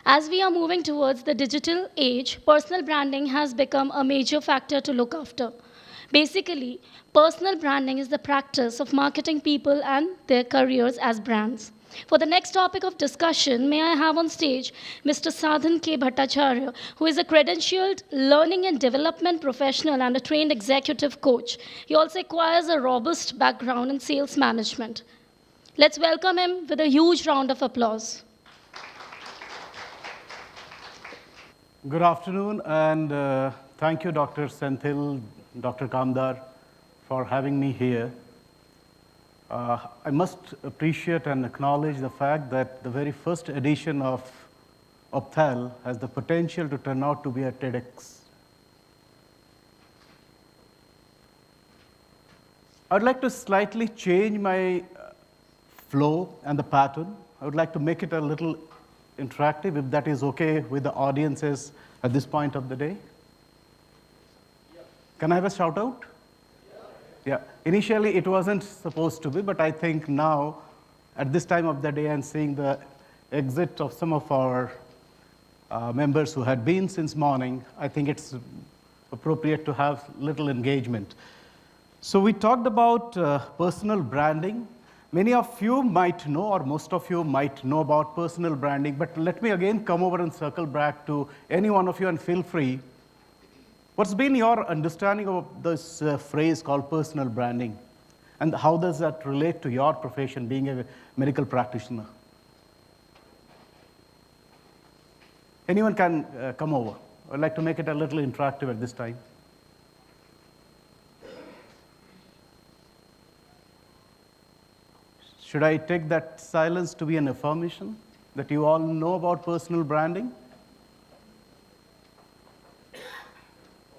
As we are moving towards the digital age, personal branding has become a major factor to look after. Basically, personal branding is the practice of marketing people and their careers as brands. For the next topic of discussion, may I have on stage Mr. Sadhan K. Bhattacharya, who is a credentialed learning and development professional and a trained executive coach. He also acquires a robust background in sales management. Let's welcome him with a huge round of applause. Good afternoon, and thank you, Dr. Senthil, Dr. Kamdar, for having me here. I must appreciate and acknowledge the fact that the very first edition of Opthal has the potential to turn out to be a TEDx. I'd like to slightly change my flow and the pattern. I would like to make it a little interactive, if that is okay with the audiences at this point of the day. Yeah. Can I have a shout out? Yeah. Initially, it wasn't supposed to be, but I think now, at this time of the day, and seeing the exit of some of our members who had been since morning, I think it's appropriate to have little engagement. So we talked about personal branding. Many of you might know, or most of you might know about personal branding, but let me again come over and circle back to any one of you and feel free. What's been your understanding of this phrase called personal branding? And how does that relate to your profession, being a medical practitioner? Anyone can come over. I'd like to make it a little interactive at this time. Should I take that silence to be an affirmation that you all know about personal branding?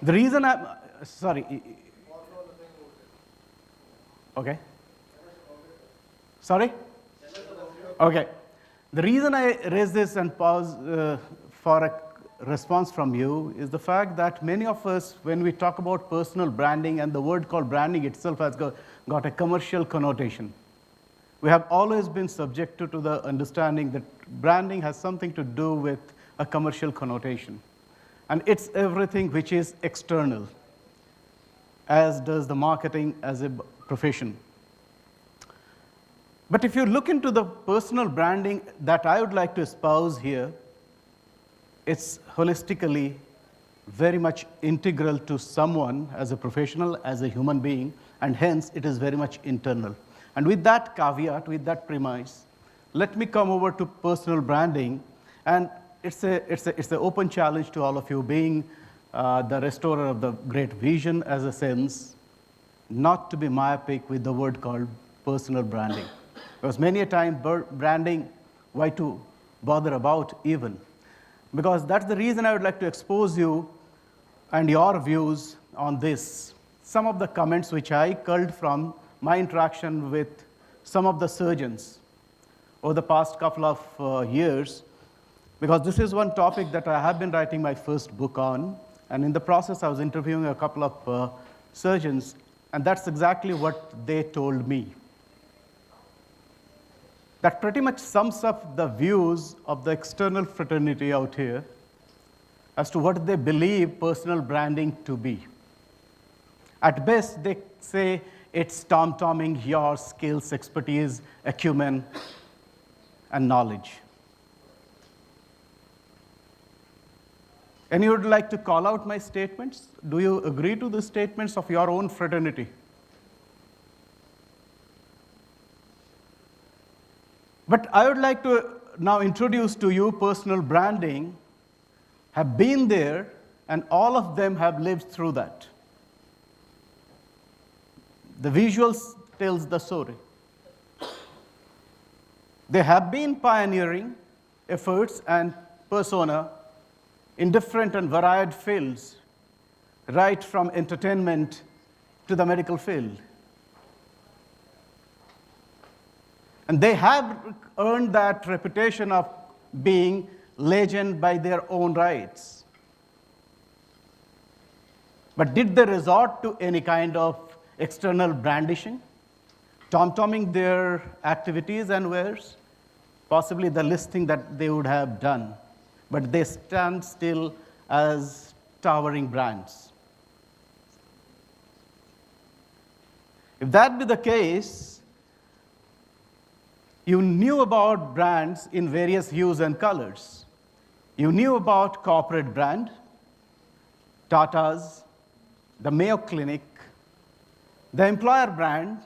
The reason I'm, sorry. Okay. Sorry? Okay. The reason I raise this and pause for a response from you is the fact that many of us, when we talk about personal branding, and the word called branding itself has got a commercial connotation. We have always been subjected to the understanding that branding has something to do with a commercial connotation. And it's everything which is external, as does the marketing as a profession. But if you look into the personal branding that I would like to espouse here, it's holistically very much integral to someone as a professional, as a human being, and hence it is very much internal. And with that caveat, with that premise, let me come over to personal branding. And it's an open challenge to all of you, being the restorer of the great vision as a sense, not to be myopic with the word called personal branding. Because many a time, branding, why to bother about even? Because that's the reason I would like to expose you and your views on this. Some of the comments which I culled from my interaction with some of the surgeons over the past couple of years, because this is one topic that I have been writing my first book on, and in the process I was interviewing a couple of surgeons, and that's exactly what they told me. That pretty much sums up the views of the external fraternity out here as to what they believe personal branding to be. At best, they say it's tom-tomming your skills, expertise, acumen, and knowledge. And you would like to call out my statements? Do you agree to the statements of your own fraternity? But I would like to now introduce to you personal branding, have been there, and all of them have lived through that. The visuals tells the story. They have been pioneering efforts and persona in different and varied fields, right from entertainment to the medical field. And they have earned that reputation of being legend by their own rights. But did they resort to any kind of external brandishing, tom-tomming their activities and wares? Possibly the listing that they would have done. but they stand still as towering brands. If that be the case, you knew about brands in various hues and colors. You knew about corporate brand, Tata's, the Mayo Clinic, the employer brand,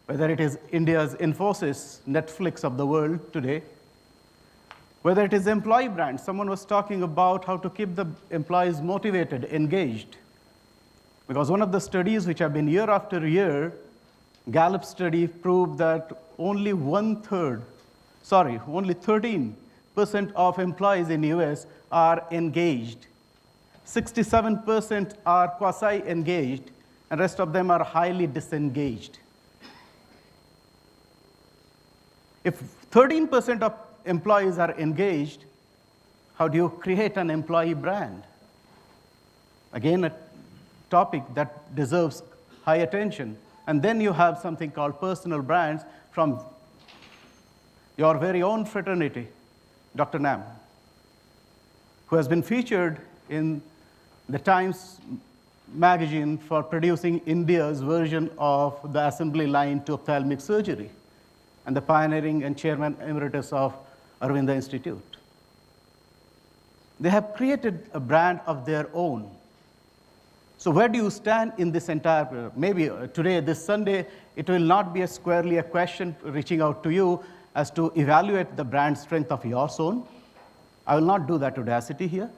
whether it is India's Infosys, Netflix of the world today, whether it is employee brand. Someone was talking about how to keep the employees motivated, engaged. Because one of the studies which have been year after year, Gallup study proved that only 13% of employees in US are engaged. 67% are quasi-engaged, and rest of them are highly disengaged. If 13% of employees are engaged, how do you create an employee brand? Again, a topic that deserves high attention. And then you have something called personal brands from your very own fraternity, Dr. Nam, who has been featured in the Times magazine for producing India's version of the assembly line to ophthalmic surgery, and the pioneering and chairman emeritus of Arvinda Institute. They have created a brand of their own. So where do you stand in this entire, maybe today, this Sunday, it will not be squarely a question reaching out to you as to evaluate the brand strength of your own. I will not do that audacity here.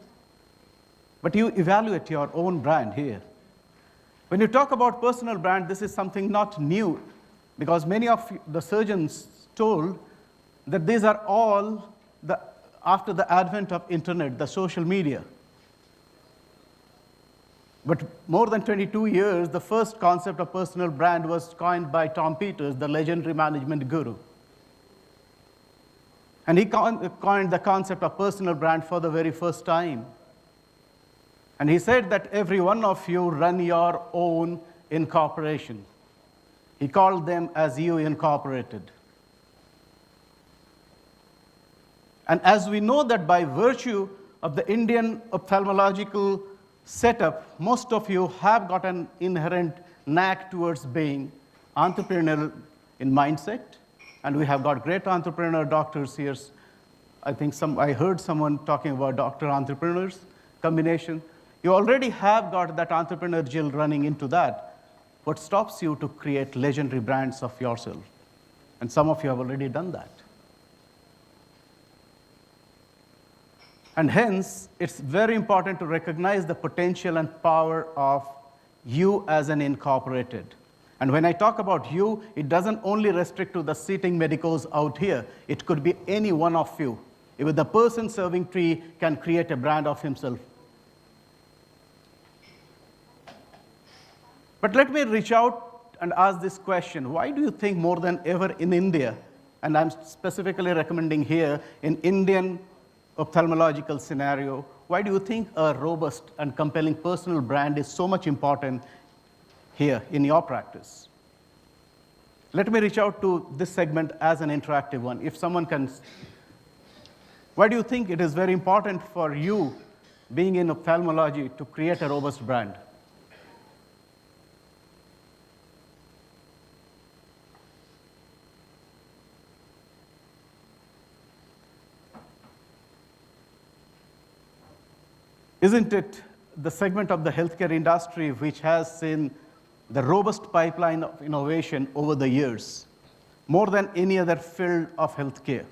But you evaluate your own brand here. When you talk about personal brand, this is something not new, because many of the surgeons told that these are all after the advent of internet, the social media. But more than 22 years, the first concept of personal brand was coined by Tom Peters, the legendary management guru. And he coined the concept of personal brand for the very first time. And he said that every one of you run your own incorporation. He called them as you incorporated. And as we know that by virtue of the Indian ophthalmological setup, most of you have got an inherent knack towards being entrepreneurial in mindset, and we have got great entrepreneur doctors here. I heard someone talking about doctor-entrepreneurs combination. You already have got that entrepreneur gel running into that. What stops you to create legendary brands of yourself? And some of you have already done that. And hence, it's very important to recognize the potential and power of you as an incorporated. And when I talk about you, it doesn't only restrict to the sitting medicos out here. It could be any one of you. Even the person serving tea can create a brand of himself. But let me reach out and ask this question. Why do you think more than ever in India, and I'm specifically recommending here in Indian ophthalmological scenario, why do you think a robust and compelling personal brand is so much important here in your practice? Let me reach out to this segment as an interactive one. If someone can, why do you think it is very important for you, being in ophthalmology, to create a robust brand? Isn't it the segment of the healthcare industry which has seen the robust pipeline of innovation over the years, more than any other field of healthcare?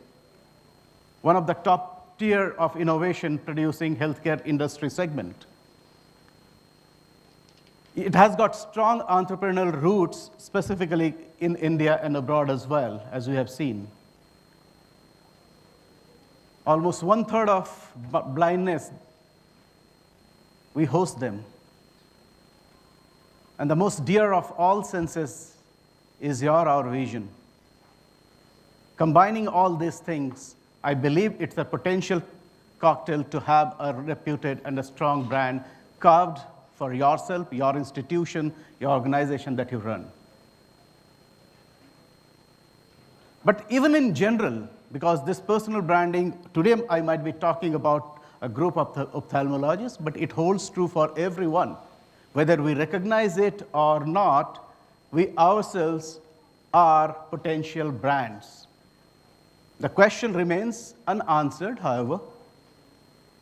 One of the top tier of innovation producing healthcare industry segment. It has got strong entrepreneurial roots, specifically in India and abroad as well, as we have seen. Almost 1/3 of blindness, we host them. And the most dear of all senses is our vision. Combining all these things, I believe it's a potential cocktail to have a reputed and a strong brand carved for yourself, your institution, your organization that you run. But even in general, because this personal branding, today I might be talking about a group of ophthalmologists, but it holds true for everyone. Whether we recognize it or not, we ourselves are potential brands. The question remains unanswered, however,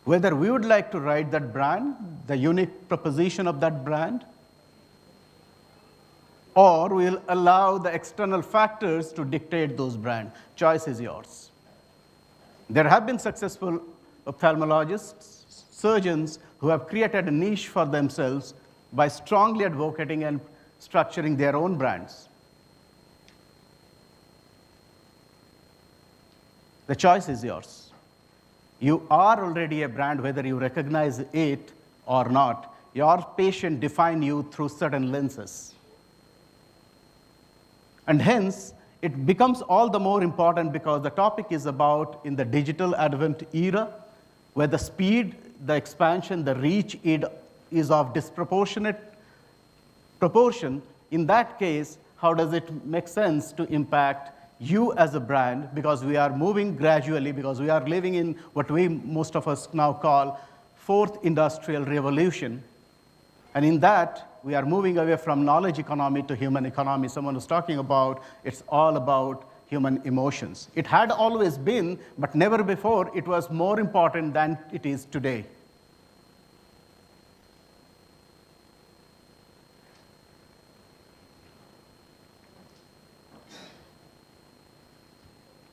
whether we would like to write that brand, the unique proposition of that brand, or we'll allow the external factors to dictate those brands. Choice is yours. There have been successful ophthalmologists, surgeons who have created a niche for themselves by strongly advocating and structuring their own brands. The choice is yours. You are already a brand, whether you recognize it or not. Your patient define you through certain lenses. And hence, it becomes all the more important because the topic is about in the digital advent era, where the speed, the expansion, the reach is of disproportionate proportion. In that case, how does it make sense to impact you as a brand, because we are moving gradually, because we are living in what most of us now call fourth industrial revolution. And in that, we are moving away from knowledge economy to human economy. Someone was talking about it's all about human emotions. It had always been, but never before it was more important than it is today.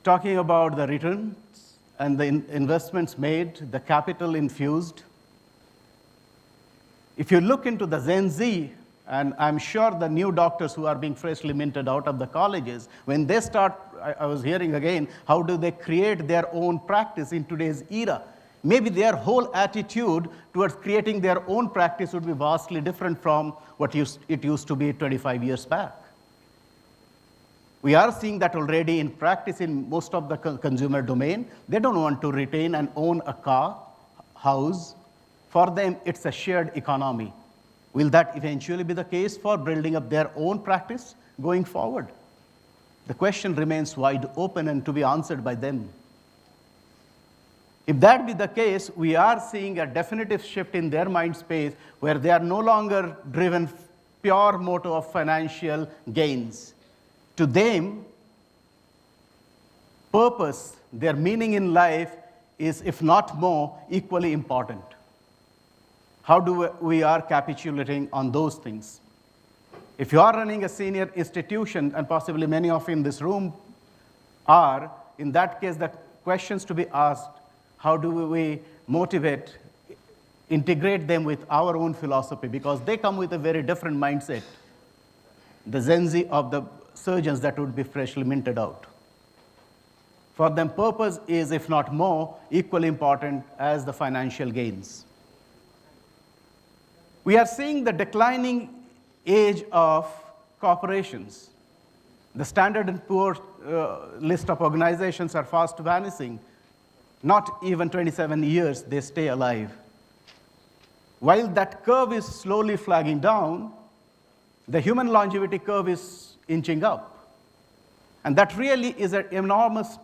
Talking about the returns and the investments made, the capital infused. If you look into the Gen Z, and I'm sure the new doctors who are being freshly minted out of the colleges, when they start, I was hearing again, how do they create their own practice in today's era? Maybe their whole attitude towards creating their own practice would be vastly different from what it used to be 25 years back. We are seeing that already in practice in most of the consumer domain. They don't want to retain and own a car, house. For them, it's a shared economy. Will that eventually be the case for building up their own practice going forward? The question remains wide open and to be answered by them. If that be the case, we are seeing a definitive shift in their mind space where they are no longer driven pure motto of financial gains. To them, purpose, their meaning in life is, if not more, equally important. How do we are capitulating on those things? If you are running a senior institution, and possibly many of you in this room are, in that case, the questions to be asked, how do we motivate, integrate them with our own philosophy? Because they come with a very different mindset. The Gen Z of the surgeons that would be freshly minted out. For them, purpose is, if not more, equally important as the financial gains. We are seeing the declining age of corporations. The Standard & Poor's list of organizations are fast vanishing. Not even 27 years, they stay alive. While that curve is slowly flagging down, the human longevity curve is inching up. And that really is an enormous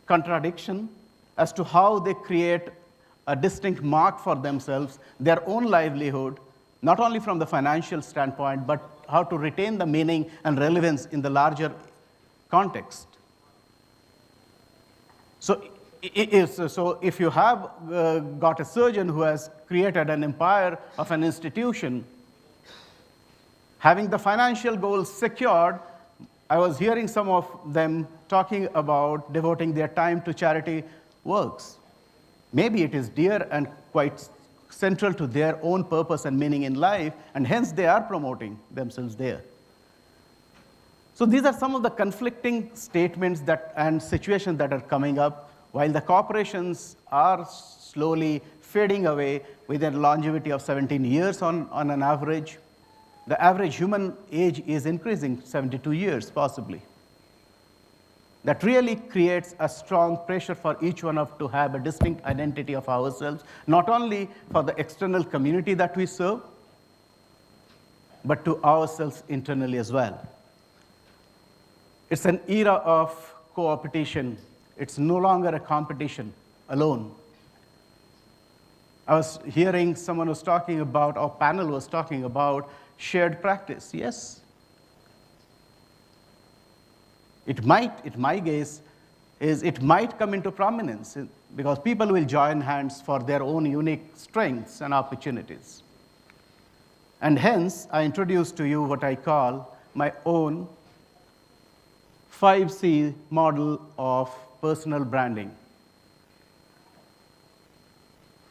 contradiction as to how they create a distinct mark for themselves, their own livelihood, not only from the financial standpoint, but how to retain the meaning and relevance in the larger context. So if you have got a surgeon who has created an empire of an institution, having the financial goals secured, I was hearing some of them talking about devoting their time to charity works. Maybe it is dear and quite central to their own purpose and meaning in life, and hence they are promoting themselves there. So these are some of the conflicting statements and situations that are coming up, while the corporations are slowly fading away with a longevity of 17 years on an average. The average human age is increasing, 72 years possibly. That really creates a strong pressure for each one of to have a distinct identity of ourselves, not only for the external community that we serve, but to ourselves internally as well. It's an era of co-opetition, It's no longer a competition alone. I was hearing someone was talking about, or panel was talking about, shared practice. Yes. It might, my guess is it might come into prominence because people will join hands for their own unique strengths and opportunities. And hence, I introduce to you what I call my own 5C model of personal branding.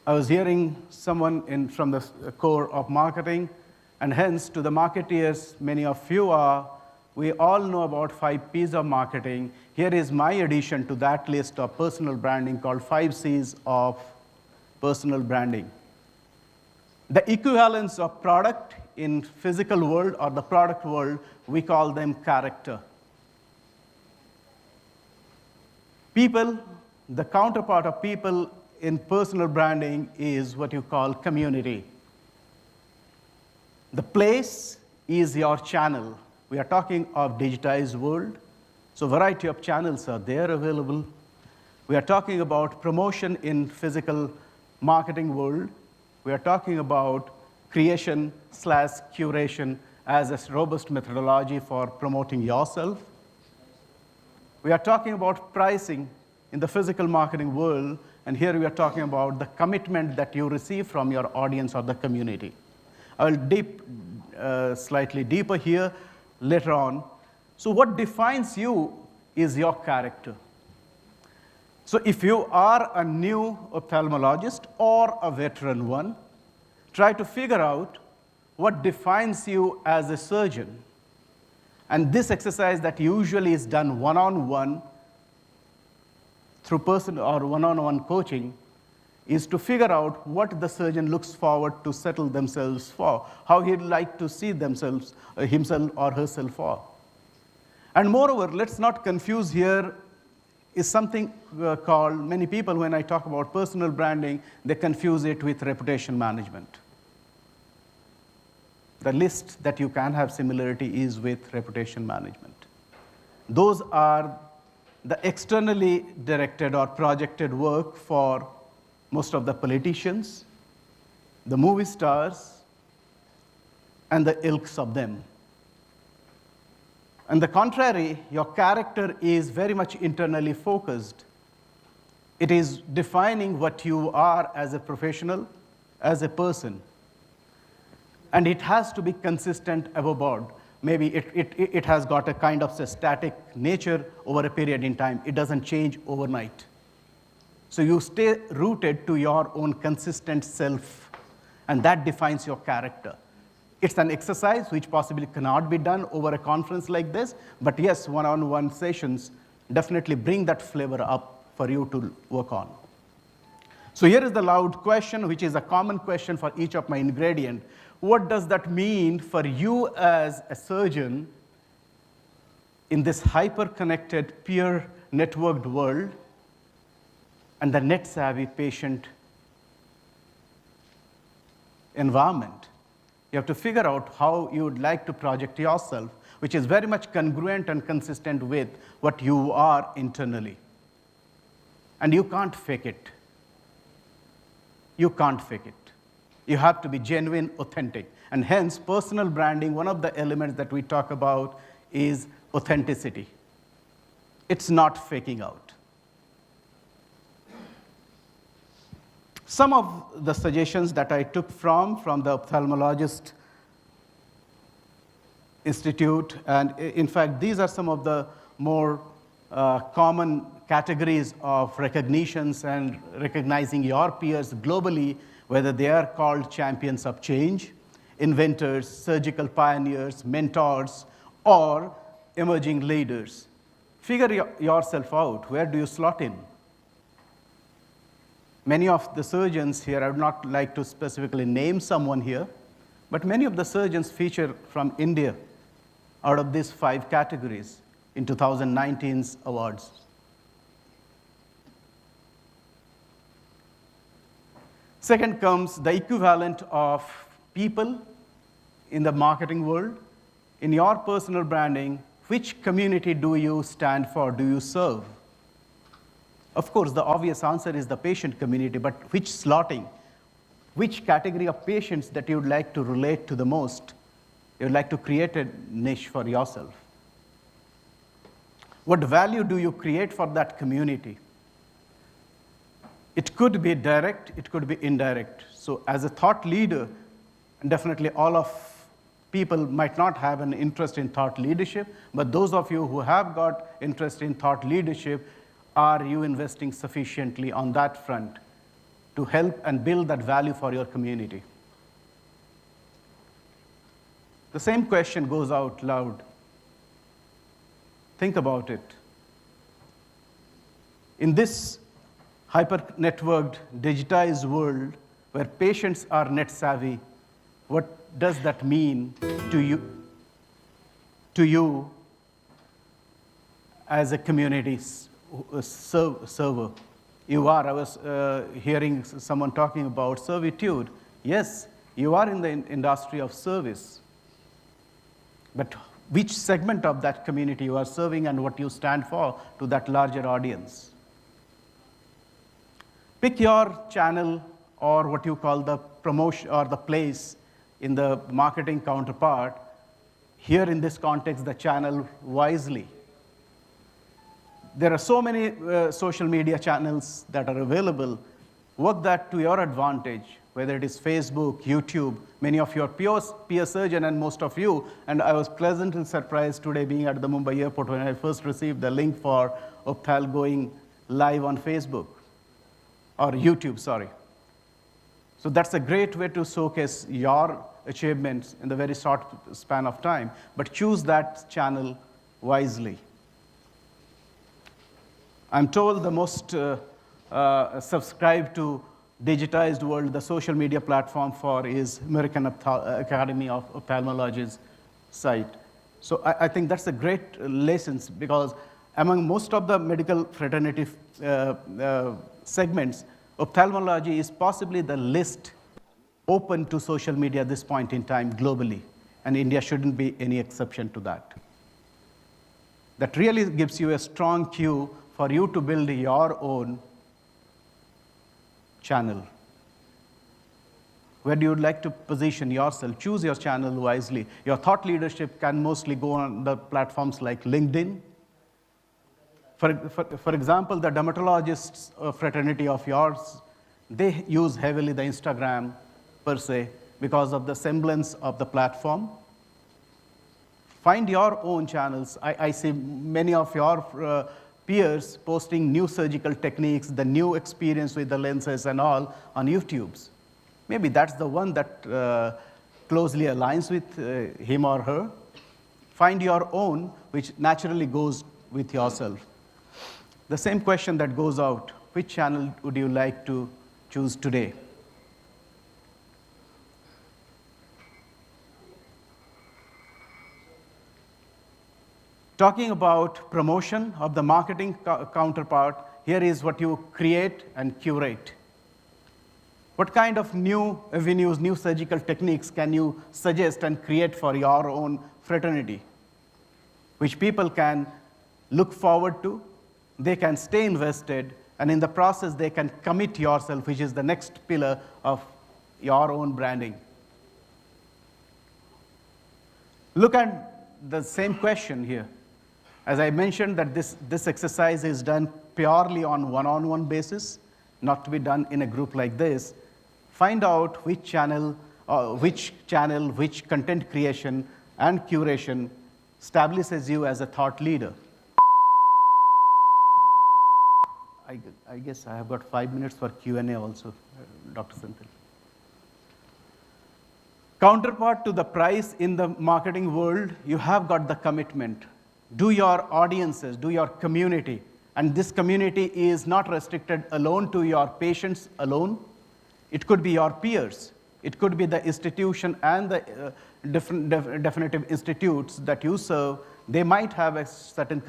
I was hearing someone from the core of marketing, and hence to the marketeers, many of you are, we all know about 5 Ps of marketing. Here is my addition to that list of personal branding called 5 Cs of personal branding. The equivalence of product in physical world or the product world, we call them character. People, the counterpart of people in personal branding is what you call community. The place is your channel. We are talking of digitized world, so variety of channels are there available. We are talking about promotion in physical marketing world. We are talking about creation/curation as a robust methodology for promoting yourself. We are talking about pricing in the physical marketing world, and here we are talking about the commitment that you receive from your audience or the community. I will slightly deeper here later on. So what defines you is your character. So if you are a new ophthalmologist or a veteran one, try to figure out what defines you as a surgeon. And this exercise that usually is done one-on-one through personal or one-on-one coaching is to figure out what the surgeon looks forward to settle themselves for, how he'd like to see themselves, himself or herself for. And moreover, let's not confuse here is something called, many people when I talk about personal branding, they confuse it with reputation management. The list that you can have similarity is with reputation management. Those are the externally directed or projected work for most of the politicians, the movie stars, and the ilks of them. On the contrary, your character is very much internally focused. It is defining what you are as a professional, as a person. And it has to be consistent above board. Maybe it has got a kind of a static nature over a period in time. It doesn't change overnight. So you stay rooted to your own consistent self, and that defines your character. It's an exercise which possibly cannot be done over a conference like this, but yes, one-on-one sessions definitely bring that flavor up for you to work on. So here is the loud question, which is a common question for each of my ingredient. What does that mean for you as a surgeon in this hyper-connected, peer-networked world and the net-savvy patient environment? You have to figure out how you would like to project yourself, which is very much congruent and consistent with what you are internally. And you can't fake it. You can't fake it. You have to be genuine, authentic. And hence, personal branding, one of the elements that we talk about is authenticity. It's not faking out. Some of the suggestions that I took from the Ophthalmologist Institute, and in fact, these are some of the more common categories of recognitions and recognizing your peers globally, whether they are called champions of change, inventors, surgical pioneers, mentors, or emerging leaders. Figure yourself out. Where do you slot in? Many of the surgeons here, I would not like to specifically name someone here, but many of the surgeons feature from India out of these 5 categories in 2019's awards. Second comes the equivalent of people in the marketing world. In your personal branding, which community do you stand for, do you serve? Of course, the obvious answer is the patient community, but which slotting, which category of patients that you would like to relate to the most, you would like to create a niche for yourself. What value do you create for that community? It could be direct, it could be indirect. So as a thought leader, definitely all of people might not have an interest in thought leadership, but those of you who have got interest in thought leadership, are you investing sufficiently on that front to help and build that value for your community? The same question goes out loud. Think about it. In this hyper-networked, digitized world where patients are net savvy, what does that mean to you as a community server? I was hearing someone talking about servitude. Yes, you are in the industry of service. But which segment of that community you are serving and what you stand for to that larger audience? Pick your channel or what you call the promotion or the place in the marketing counterpart. Here in this context, the channel wisely. There are so many social media channels that are available. Work that to your advantage, whether it is Facebook, YouTube, many of your peer surgeon and most of you. And I was pleasantly surprised today being at the Mumbai airport when I first received the link for Opthal going live on Facebook, or YouTube, sorry. So that's a great way to showcase your achievements in the very short span of time, but choose that channel wisely. I'm told the most subscribed to digitized world, the social media platform for is American Academy of Ophthalmology's site. So I think that's a great lesson, because among most of the medical fraternity segments, ophthalmology is possibly the least open to social media at this point in time globally, and India shouldn't be any exception to that. That really gives you a strong cue for you to build your own channel. Where you would like to position yourself, choose your channel wisely. Your thought leadership can mostly go on the platforms like LinkedIn. For example, the dermatologists fraternity of yours, they use heavily the Instagram per se because of the semblance of the platform. Find your own channels. I see many of your peers posting new surgical techniques, the new experience with the lenses and all on YouTubes. Maybe that's the one that closely aligns with him or her. Find your own, which naturally goes with yourself. The same question that goes out, which channel would you like to choose today? Talking about promotion of the marketing counterpart, here is what you create and curate. What kind of new avenues, new surgical techniques can you suggest and create for your own fraternity, which people can look forward to, they can stay invested, and in the process they can commit yourself, which is the next pillar of your own branding. Look at the same question here. As I mentioned, that this exercise is done purely on one-on-one basis, not to be done in a group like this. Find out which channel, which content creation and curation establishes you as a thought leader. I guess I have got 5 minutes for Q&A also, Dr. Senthil. Counterpart to the price in the marketing world, you have got the commitment. Do your audiences, do your community. And this community is not restricted alone to your patients alone. It could be your peers. It could be the institution and the definitive institutes that you serve. They might have a certain